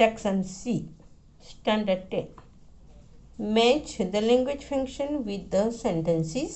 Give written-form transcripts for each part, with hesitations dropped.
Section C, Standard 10. Match the language function with the sentences.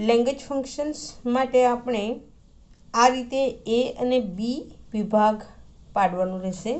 Language functions માટે આપણે આ રીતે એ અને બી વિભાગ પાડવાનું રહેશે.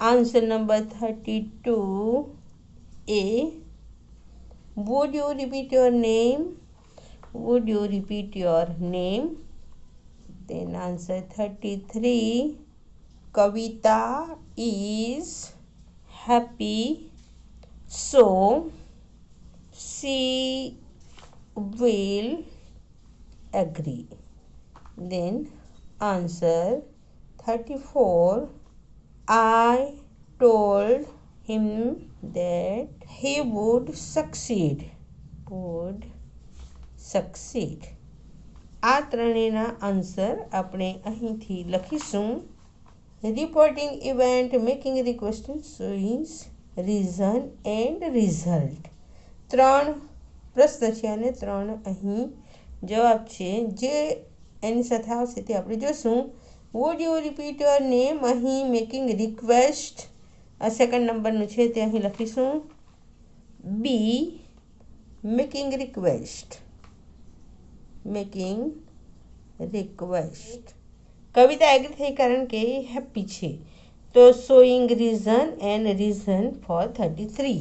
Answer number 32 A. Would you repeat your name? Would you repeat your name? Then answer 33. Kavita is happy, so she will agree. Then answer 34. I told him that he would succeed. Would succeed. આ ત્રણેયના answer આપણે અહીંથી લખીશું. Reporting event, making request, showing reason and result. 3 પ્રશ્ન છે અને 3 અહીં જવાબ છે. જે એની સાથે આવશે તે આપણે જોઈશું. Would you repeat your name, અહીં મેકિંગ રિક્વેસ્ટ સેકન્ડ નંબરનું છે તે અહીં લખીશું. B making request. Making request. Kavita agree થઈ કારણ કે હેપી છે, તો showing reason and reason for 33.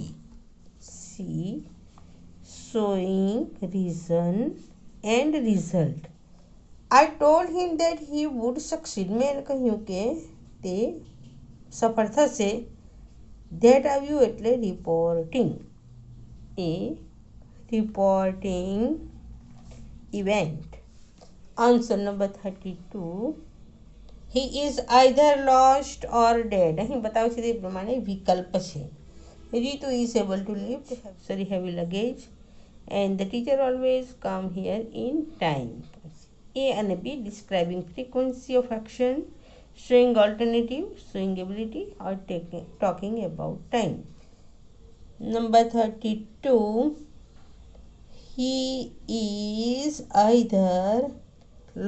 C showing reason and result. I told him that he would succeed. મેં કહ્યું કે તે સફળ થશે. ધેટ આવ્યું એટલે reporting. A reporting event. Answer number 32. He is either lost or dead. અહીં બતાવે છે તે પ્રમાણે વિકલ્પ છે. Ritu is able to lift sorry heavy luggage and the teacher always come here in time. A and B describing frequency of action, showing alternative, showing ability or talking about time. Number 32. He is either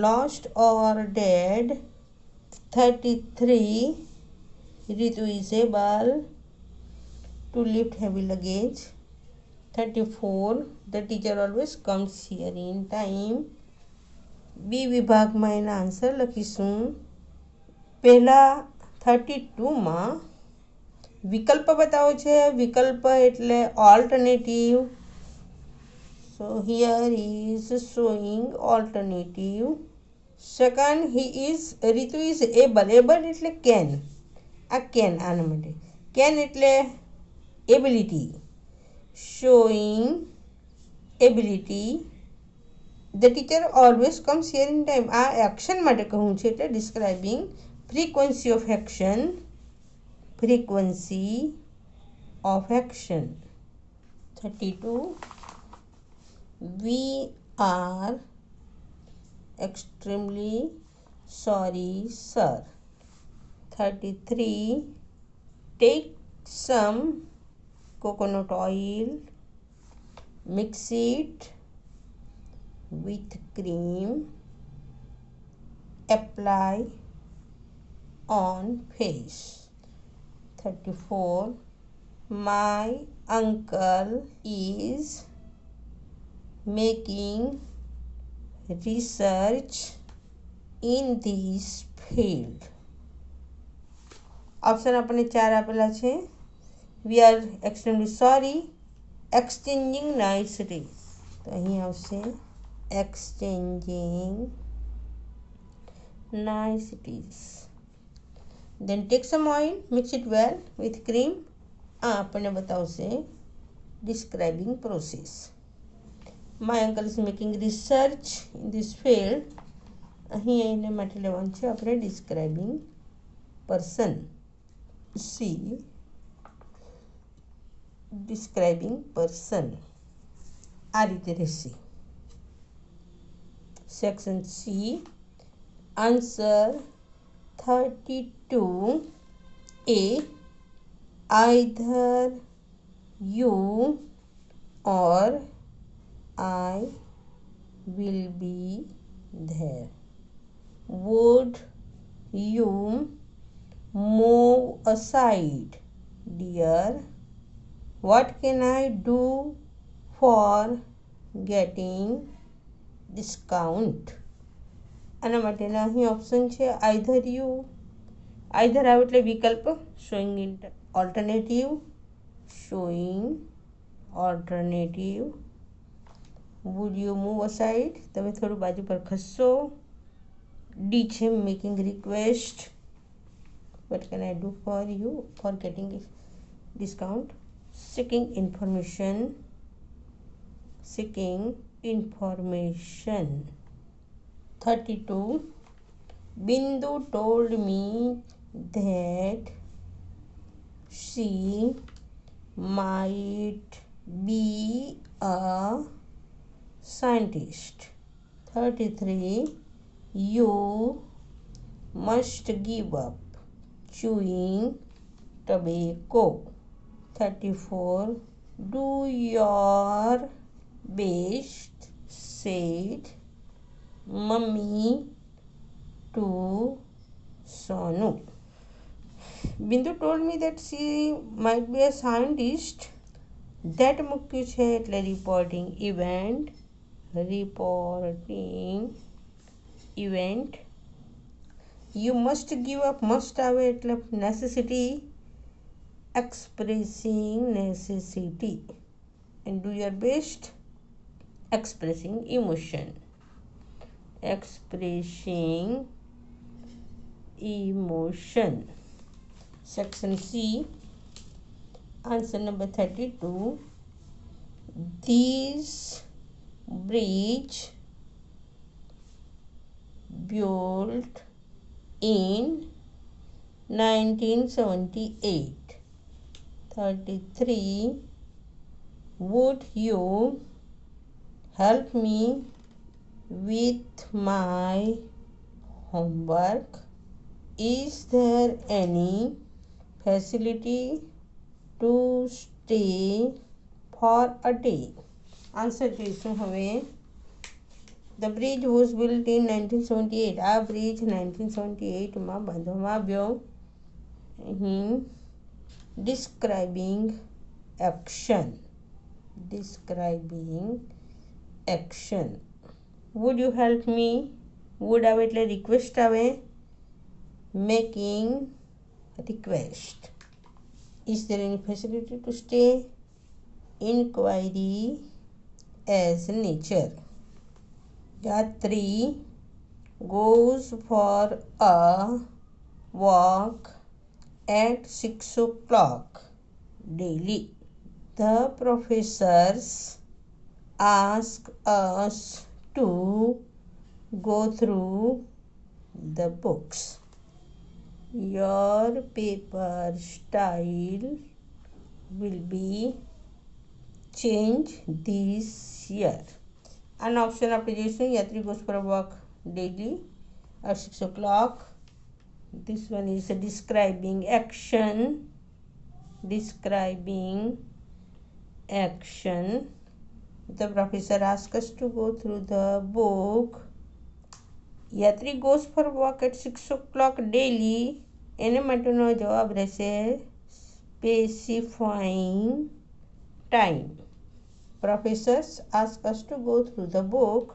lost or dead. 33. Ritu is able to lift heavy luggage. 34. The teacher always comes here in time. બી વિભાગમાં એના answer લખીશું. પહેલા 32માં વિકલ્પ બતાવો છે. વિકલ્પ એટલે alternative. So here is showing alternative. Second, Ritu is able. Able એટલે કેન. આ કેન આના માટે. કેન એટલે ability. showing ability. The teacher always comes here in time. આ એક્શન માટે કહું છે એટલે describing frequency of action. Frequency of action. 32. We are extremely sorry, sir. 33. Take some coconut oil, mix it with cream, apply on face. 34. My uncle is making research in this field. Option આપણને 4 આપેલા છે. We are extremely sorry, exchanging niceties. તો અહીં આવશે exchanging niceties. Then take some oil, mix it well with cream. આ આપણને બતાવશે describing process. My uncle is making research in this field. અહીં એને માટે લેવાનું છે આપણે describing person. C describing person. આ રીતે રહેશે. Section C. Answer 32. A. Either you or I will be there. Would you move aside. Dear, what can I do for getting discount? આના માટેના અહીં ઓપ્શન છે આઈધર યુ. આઈધર આવે એટલે વિકલ્પ, showing alternative. Showing alternative. Would you move aside, તમે થોડું બાજુ પર ખસશો. ડી છે making request, what can I do for you for getting discount. Seeking information. Seeking information. 32. Bindu told me that she might be a scientist. 33. You must give up chewing tobacco. 34. Do your best, said Mummy to Sonu. Bindu told me that she might be a scientist. That મૂક્યું છે એટલે reporting event. Reporting event. You must give up, must આવે એટલે necessity. Expressing necessity. And do your best, expressing emotion. Expressing emotion. Section C, answer number 32. These bridge built in 1978. 33. Would you help me with my homework? Is there any facility to stay for a day? Answer જોઈશું હવે. The bridge was built in 1978. આ bridge 1978માં બાંધવામાં આવ્યો. અહીં describing action. Describing action. Would you help me? Would આવે એટલે request આવે. Making request. Is there any facility to stay? Inquiry as nature. Yatri goes for a walk at 6 o'clock daily. The professors ask us to go through the books. Your paper style will be changed this year. An option application. Yatri goes for a walk daily at 6 o'clock. This one is describing action. Describing action. The professor asks us to go through the book. Yatri goes for a walk at 6 o'clock daily. એને માટેનો જવાબ રહેશે specifying time. Professors ask us to go through the book.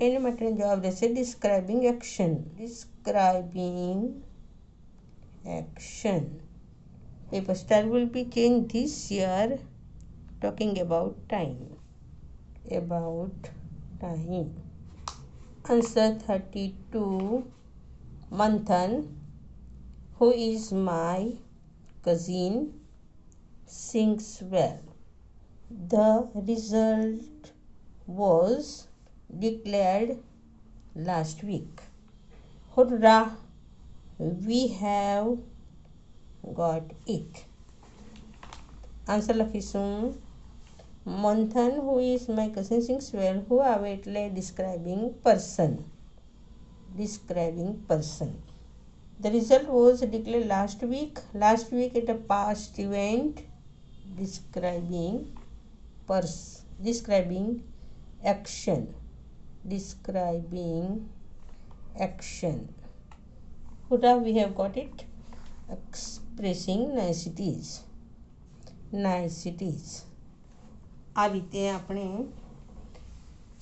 એને માટેનો જવાબ રહેશે describing action. Describing action. Paper style will be changed this year. Talking about time. About time. Answer 32. Manthan, who is my cousin, sings well. The result was declared last week. Hurrah! We have got it. Answer લખીશું. Manthan, who is my cousin, sings well. Who આવે એટલે describing person. Describing person. The result was declared last week. Last week at a past event. Describing describing action. Describing action. Hurrah, we have got it. Pressing niceties. આ રીતે આપણે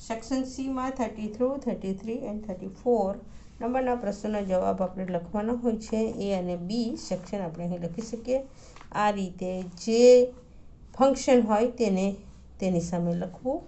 section સીમાં 33 and 34 નંબરના પ્રશ્નોના જવાબ આપણે લખવાના હોય છે. એ અને બી સેક્શન આપણે અહીં લખી શકીએ. આ રીતે જે ફંક્શન હોય તેની સામે લખવું.